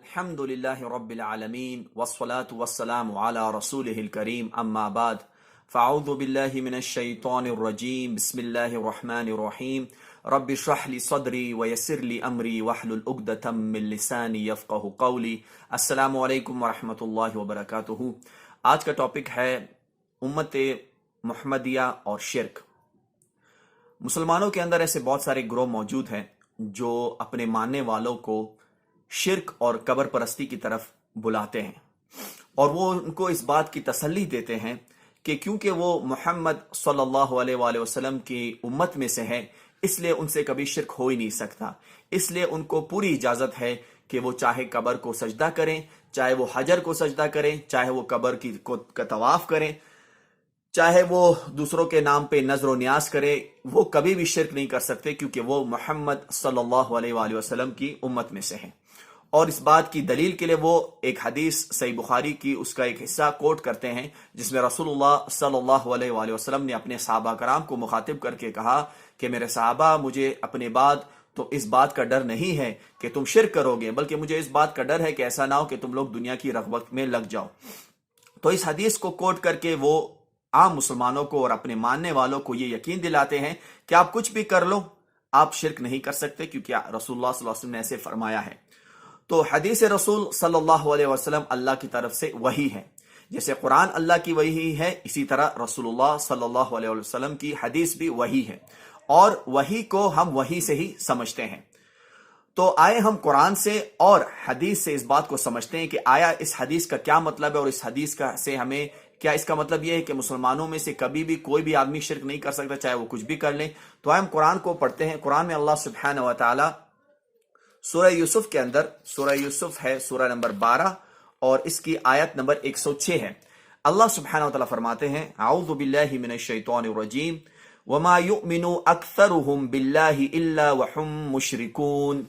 الحمد لله رب العالمين والصلاة والسلام على رسوله الكريم أما بعد فأعوذ بالله من الشيطان الرجيم بسم الله الرحمن الرحيم رب اشرح لي صدري ويسر لي أمري واحلل عقدة من لساني يفقهوا قولي السلام علیکم ورحمۃ اللہ وبرکاتہ۔ آج کا ٹاپک ہے امت محمدیہ اور شرک۔ مسلمانوں کے اندر ایسے بہت سارے گروہ موجود ہیں جو اپنے ماننے والوں کو شرک اور قبر پرستی کی طرف بلاتے ہیں، اور وہ ان کو اس بات کی تسلی دیتے ہیں کہ کیونکہ وہ محمد صلی اللہ علیہ وآلہ وسلم کی امت میں سے ہے، اس لیے ان سے کبھی شرک ہو ہی نہیں سکتا، اس لیے ان کو پوری اجازت ہے کہ وہ چاہے قبر کو سجدہ کریں، چاہے وہ حجر کو سجدہ کریں، چاہے وہ قبر کا طواف کریں، چاہے وہ دوسروں کے نام پہ نظر و نیاز کرے، وہ کبھی بھی شرک نہیں کر سکتے کیونکہ وہ محمد صلی اللہ علیہ وآلہ وسلم کی امت میں سے ہیں۔ اور اس بات کی دلیل کے لیے وہ ایک حدیث صحیح بخاری کی اس کا ایک حصہ کوٹ کرتے ہیں جس میں رسول اللہ صلی اللہ علیہ وآلہ وسلم نے اپنے صحابہ کرام کو مخاطب کر کے کہا کہ میرے صحابہ، مجھے اپنے بعد تو اس بات کا ڈر نہیں ہے کہ تم شرک کرو گے، بلکہ مجھے اس بات کا ڈر ہے کہ ایسا نہ ہو کہ تم لوگ دنیا کی رغبت میں لگ جاؤ۔ تو اس حدیث کو کوٹ کر کے وہ عام مسلمانوں کو اور اپنے ماننے والوں کو یہ یقین دلاتے ہیں کہ آپ کچھ بھی کر لو، آپ شرک نہیں کر سکتے کیونکہ رسول اللہ صلی اللہ علیہ وسلم نے ایسے فرمایا ہے۔ تو حدیث رسول صلی اللہ علیہ وسلم اللہ کی طرف سے وحی ہے، جیسے قرآن اللہ کی وحی ہے، اسی طرح رسول اللہ صلی اللہ علیہ وسلم کی حدیث بھی وحی ہے، اور وحی کو ہم وحی سے ہی سمجھتے ہیں۔ تو آئے ہم قرآن سے اور حدیث سے اس بات کو سمجھتے ہیں کہ آیا اس حدیث کا کیا مطلب ہے، اور اس حدیث کا سے ہمیں کیا اس کا مطلب یہ ہے کہ مسلمانوں میں سے کبھی بھی کوئی بھی آدمی شرک نہیں کر سکتا چاہے وہ کچھ بھی کر لیں۔ تو آئے ہم قرآن کو پڑھتے ہیں۔ قرآن میں اللہ سبحانہ و تعالی سورہ یوسف کے اندر، سورہ یوسف ہے سورہ نمبر 12 اور اس کی آیت نمبر 106 ہے۔ اللہ سبحانہ و تعالی فرماتے ہیں اعوذ باللہ من الشیطان الرجیم وما یؤمن اکثرهم باللہ الا وهم مشرکون۔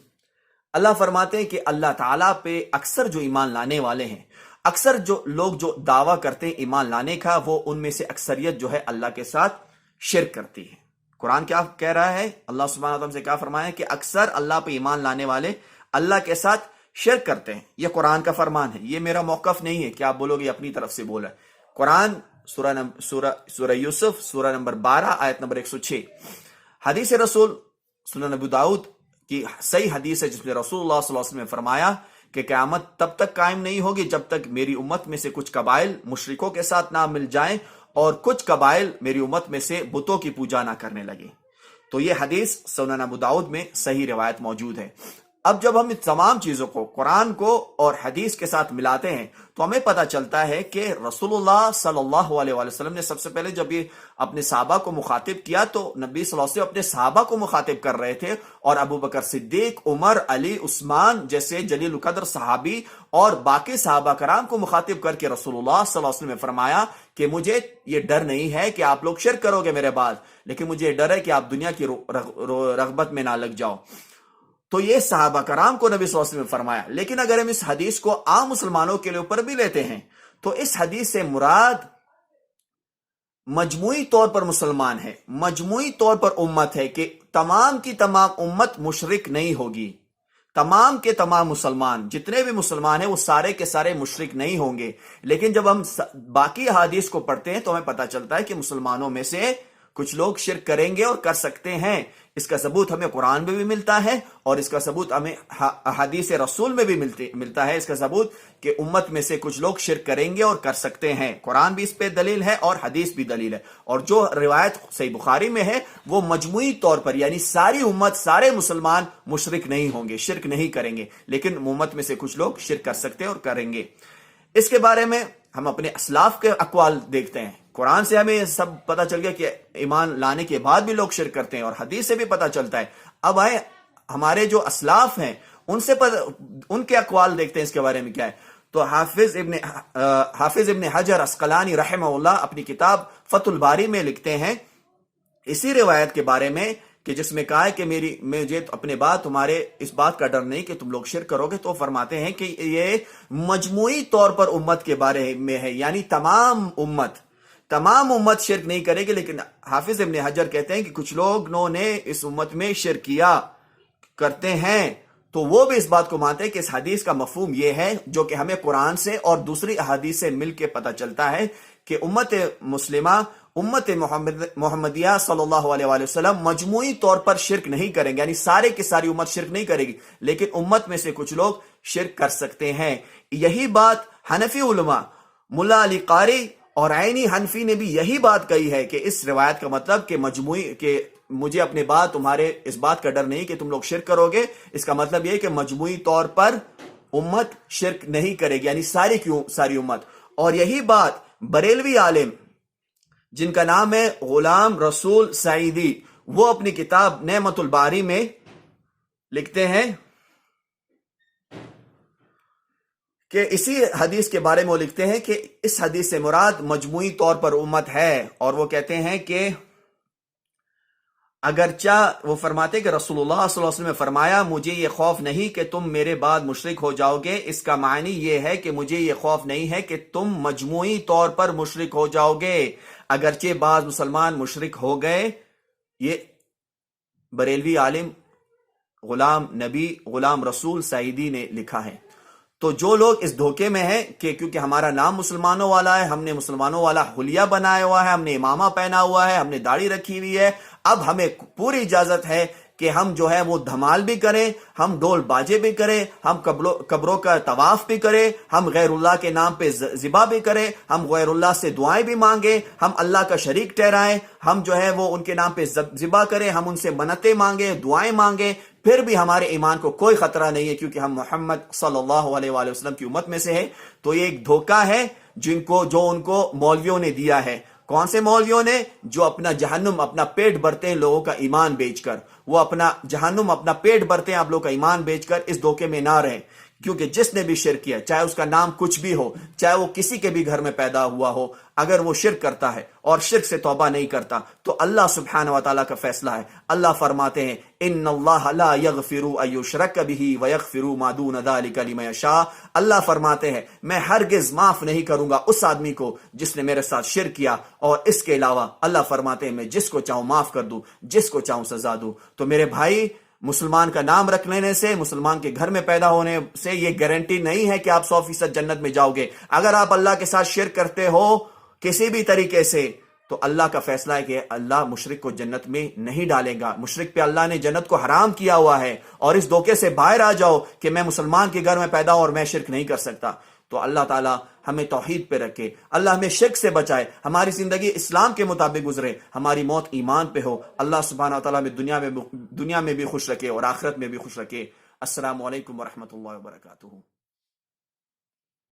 اللہ فرماتے ہیں کہ اللہ تعالیٰ پہ اکثر جو ایمان لانے والے ہیں، اکثر جو لوگ جو دعویٰ کرتے ہیں ایمان لانے کا، وہ ان میں سے اکثریت جو ہے اللہ کے ساتھ شرک کرتی ہے۔ قرآن کیا کہہ رہا ہے؟ اللہ سبحانہ وتعالیٰ سے کیا فرمایا ہے کہ اکثر اللہ پہ ایمان لانے والے اللہ کے ساتھ شرک کرتے ہیں۔ یہ قرآن کا فرمان ہے، یہ میرا موقف نہیں ہے کہ آپ بولو گے اپنی طرف سے بول رہا ہے۔ قرآن سورہ یوسف سورہ نمبر 12 آیت نمبر 106۔ حدیث رسول سنن ابو داؤد کی صحیح حدیث ہے جس میں رسول اللہ صلی اللہ علیہ وسلم نے فرمایا کہ قیامت تب تک قائم نہیں ہوگی جب تک میری امت میں سے کچھ قبائل مشرکوں کے ساتھ نہ مل جائیں اور کچھ قبائل میری امت میں سے بتوں کی پوجا نہ کرنے لگے۔ تو یہ حدیث سنن ابو داؤد میں صحیح روایت موجود ہے۔ اب جب ہم اس تمام چیزوں کو قرآن کو اور حدیث کے ساتھ ملاتے ہیں تو ہمیں پتہ چلتا ہے کہ رسول اللہ صلی اللہ علیہ وآلہ وسلم نے سب سے پہلے جب یہ اپنے صحابہ کو مخاطب کیا تو نبی صلی اللہ علیہ وسلم اپنے صحابہ کو مخاطب کر رہے تھے، اور ابو بکر صدیق، عمر، علی، عثمان جیسے جلیل القدر صحابی اور باقی صحابہ کرام کو مخاطب کر کے رسول اللہ صلی اللہ علیہ وسلم نے فرمایا کہ مجھے یہ ڈر نہیں ہے کہ آپ لوگ شرک کرو گے میرے بعد، لیکن مجھے یہ ڈر ہے کہ آپ دنیا کی رغبت میں نہ لگ جاؤ۔ تو یہ صحابہ کرام کو نبی صلی اللہ علیہ وسلم نے فرمایا۔ لیکن اگر ہم اس حدیث کو عام مسلمانوں کے اوپر بھی لیتے ہیں تو اس حدیث سے مراد مجموعی طور پر مسلمان ہے، مجموعی طور پر امت ہے، کہ تمام کی تمام امت مشرک نہیں ہوگی۔ تمام کے تمام مسلمان جتنے بھی مسلمان ہیں وہ سارے کے سارے مشرک نہیں ہوں گے۔ لیکن جب ہم باقی حدیث کو پڑھتے ہیں تو ہمیں پتہ چلتا ہے کہ مسلمانوں میں سے کچھ لوگ شرک کریں گے اور کر سکتے ہیں۔ اس کا ثبوت ہمیں قرآن میں بھی ملتا ہے اور اس کا ثبوت ہمیں حدیث رسول میں بھی ملتا ہے۔ اس کا ثبوت کہ امت میں سے کچھ لوگ شرک کریں گے اور کر سکتے ہیں، قرآن بھی اس پہ دلیل ہے اور حدیث بھی دلیل ہے۔ اور جو روایت صحیح بخاری میں ہے وہ مجموعی طور پر یعنی ساری امت، سارے مسلمان مشرک نہیں ہوں گے، شرک نہیں کریں گے، لیکن امت میں سے کچھ لوگ شرک کر سکتے ہیں اور کریں گے۔ اس کے بارے میں ہم اپنے اسلاف کے اقوال دیکھتے ہیں۔ قرآن سے ہمیں سب پتہ چل گیا کہ ایمان لانے کے بعد بھی لوگ شرک کرتے ہیں، اور حدیث سے بھی پتہ چلتا ہے۔ اب آئے ہمارے جو اسلاف ہیں ان کے اقوال دیکھتے ہیں اس کے بارے میں کیا ہے۔ تو حافظ ابن حجر عسقلانی رحمہ اللہ اپنی کتاب فتح الباری میں لکھتے ہیں اسی روایت کے بارے میں کہ جس میں کہا ہے کہ مجھے اپنے بعد تمہارے اس بات کا ڈر نہیں کہ تم لوگ شرک کرو گے، تو فرماتے ہیں کہ یہ مجموعی طور پر امت کے بارے میں ہے، یعنی تمام امت شرک نہیں کرے گی۔ لیکن حافظ ابن حجر کہتے ہیں کہ کچھ لوگوں نے اس امت میں شرک کیا کرتے ہیں، تو وہ بھی اس بات کو مانتے ہیں کہ اس حدیث کا مفہوم یہ ہے جو کہ ہمیں قرآن سے اور دوسری احادیث سے مل کے پتہ چلتا ہے کہ امت مسلمہ، امت محمدیہ صلی اللہ علیہ وآلہ وسلم مجموعی طور پر شرک نہیں کریں گے، یعنی سارے کی ساری امت شرک نہیں کرے گی، لیکن امت میں سے کچھ لوگ شرک کر سکتے ہیں۔ یہی بات حنفی علماء ملا علی قاری اور عینی حنفی نے بھی یہی بات کہی ہے کہ اس روایت کا مطلب کہ مجموعی، کہ مجھے اپنے بات تمہارے اس بات کا ڈر نہیں کہ تم لوگ شرک کرو گے، اس کا مطلب یہ کہ مجموعی طور پر امت شرک نہیں کرے گی، یعنی ساری کی ساری امت۔ اور یہی بات بریلوی عالم جن کا نام ہے غلام رسول سعیدی، وہ اپنی کتاب نعمت الباری میں لکھتے ہیں کہ اسی حدیث کے بارے میں وہ لکھتے ہیں کہ اس حدیث سے مراد مجموعی طور پر امت ہے، اور وہ کہتے ہیں کہ اگرچہ وہ فرماتے ہیں کہ رسول اللہ صلی اللہ علیہ وسلم نے فرمایا مجھے یہ خوف نہیں کہ تم میرے بعد مشرک ہو جاؤ گے، اس کا معنی یہ ہے کہ مجھے یہ خوف نہیں ہے کہ تم مجموعی طور پر مشرک ہو جاؤ گے، اگرچہ بعض مسلمان مشرک ہو گئے۔ یہ بریلوی عالم غلام نبی غلام رسول سعیدی نے لکھا ہے۔ تو جو لوگ اس دھوکے میں ہیں کہ کیونکہ ہمارا نام مسلمانوں والا ہے، ہم نے مسلمانوں والا حلیہ بنایا ہوا ہے، ہم نے امامہ پہنا ہوا ہے، ہم نے داڑھی رکھی ہوئی ہے، اب ہمیں پوری اجازت ہے کہ ہم جو ہے وہ دھمال بھی کریں، ہم ڈول باجے بھی کریں، ہم قبروں کا طواف بھی کریں، ہم غیر اللہ کے نام پہ ذبح بھی کریں، ہم غیر اللہ سے دعائیں بھی مانگیں، ہم اللہ کا شریک ٹھہرائیں، ہم جو ہے وہ ان کے نام پہ ذبح کریں، ہم ان سے منتیں مانگیں، دعائیں مانگیں، پھر بھی ہمارے ایمان کو کوئی خطرہ نہیں ہے کیونکہ ہم محمد صلی اللہ علیہ وآلہ وسلم کی امت میں سے ہے۔ تو یہ ایک دھوکہ ہے جو ان کو مولویوں نے دیا ہے۔ کون سے مولویوں نے؟ جو اپنا جہنم، اپنا پیٹ بھرتے ہیں لوگوں کا ایمان بیچ کر، وہ اپنا جہنم، اپنا پیٹ بھرتے ہیں آپ لوگوں کا ایمان بیچ کر، اس دھوکے میں نہ رہیں، کیونکہ جس نے بھی شرک کیا، چاہے اس کا نام کچھ بھی ہو، چاہے وہ کسی کے بھی گھر میں پیدا ہوا ہو، اگر وہ شرک کرتا ہے اور شرک سے توبہ نہیں کرتا تو اللہ سبحانہ وتعالیٰ کا فیصلہ ہے۔ اللہ فرماتے ہیں ان اللہ لا یغفر ان یشرک بہ ویغفر ما دون ذلک لمن یشاء، اللہ فرماتے ہیں میں ہرگز معاف نہیں کروں گا اس آدمی کو جس نے میرے ساتھ شرک کیا، اور اس کے علاوہ اللہ فرماتے ہیں میں جس کو چاہوں معاف کر دوں، جس کو چاہوں سزا دوں۔ تو میرے بھائی، مسلمان کا نام رکھ لینے سے، مسلمان کے گھر میں پیدا ہونے سے یہ گارنٹی نہیں ہے کہ آپ 100% جنت میں جاؤ گے۔ اگر آپ اللہ کے ساتھ شرک کرتے ہو کسی بھی طریقے سے تو اللہ کا فیصلہ ہے کہ اللہ مشرک کو جنت میں نہیں ڈالے گا، مشرک پہ اللہ نے جنت کو حرام کیا ہوا ہے۔ اور اس دھوکے سے باہر آ جاؤ کہ میں مسلمان کے گھر میں پیدا ہوں اور میں شرک نہیں کر سکتا۔ تو اللہ تعالیٰ ہمیں توحید پہ رکھے، اللہ ہمیں شرک سے بچائے، ہماری زندگی اسلام کے مطابق گزرے، ہماری موت ایمان پہ ہو۔ اللہ سبحانہ وتعالیٰ ہمیں دنیا میں بھی خوش رکھے اور آخرت میں بھی خوش رکھے۔ السلام علیکم ورحمۃ اللہ وبرکاتہ۔